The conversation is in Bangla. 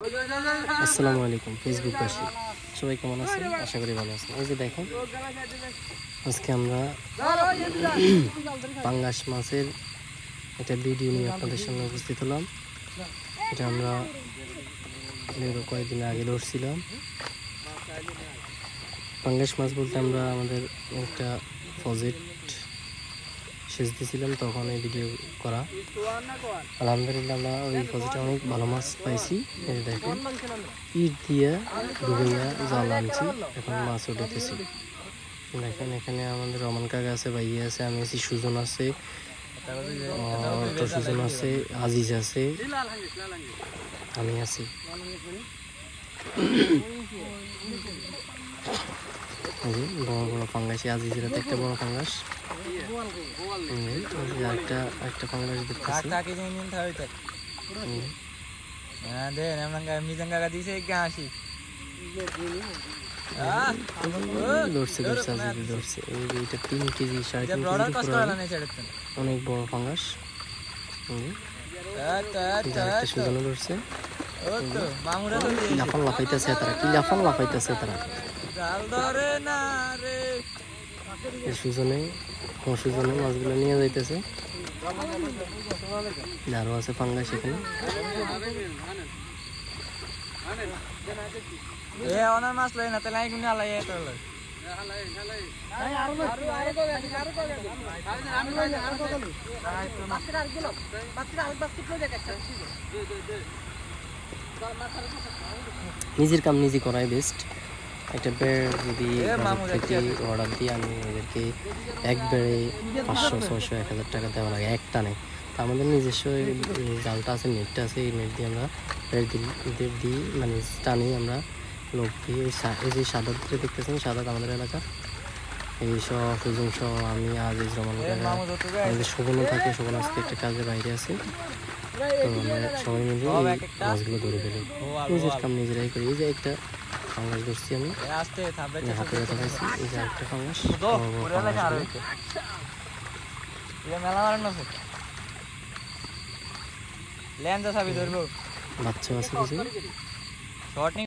আসসালামু আলাইকুম ফেসবুকবাসী, সবাই কেমন আছেন? আশা করি ভালো আছেন। এই যে দেখেন, আজকে আমরা পাঙ্গাস মাছের একটা ভিডিও নিয়ে আপনাদের সামনে উপস্থিত হলাম। এটা আমরা কয়েকদিন আগে ধরছিলাম। পাঙ্গাস মাছ বলতে আমরা আমাদের একটা প্রজেক্ট সেচ দিয়েছিলাম, তখন এই ভিডিও করা। আলহামদুলিল্লাহ আমরা ওই প্রজেক্টে অনেক ভালো মাছ পাইছি। এই দেখেন, ইট দিয়ে ডুবাইয়া জাল আনছি, এখন মাছ উঠেতেছি। দেখেন এখানে আমাদের রমান কাকা আছে, ভাইয়া আছে, আমি আছি, সুজন আছে, সুজন আছে, আজিজ আছে, আমি আছি। বড় বড় পাঙ্গাস, আজিজের হাতে একটা বড় পাঙ্গাস, একটা পাঙ্গাস দেখতেছি। ধরছে ধরছে এইটা 3 কেজি 3.5 কেজি, অনেক বড় পাঙ্গাস। সুজনে ধরছে, লাফান লাফাইতেছে তারা, কি লাফান লাফাইতেছে তারা। সুজনে মাছগুলো নিয়ে যাইতেছে, আরো আছে পাঙ্গাস এখানে। মাছ লই না তাহলে আইগুনি আলাই এত লই নিজের কাম নিজে করাই বেস্ট। একটা বেড় যদি থেকে অর্ডার দিই, আমি এদেরকে একবারে 500, 600, 1000 টাকা দেওয়া লাগে এক টানে। তা আমাদের নিজস্ব জালটা আছে, নেটটা আছে, এই নেট দিয়ে আমরা বেড় দিই, মানে টানি আমরা লোক দিয়ে। এই যে সাদাত দেখতেছেন, সাদাত আমাদের এলাকা, এই সব সুজন সহ আমি আজিজ, রমান কাকা, আমাদের শোভনও থাকে, শোভন আজকে একটা কাজে বাইরে আছে। তো আমরা সবাই মিলে মাছগুলো ধরে ফেলি, নিজের কাম নিজেরাই করি। এই যে একটা পাঙ্গাস ধরছি আমি, হাতে ব্যথা পাইছি। এই যে একটা পাঙ্গাস, বাচ্চা আছে কিছু।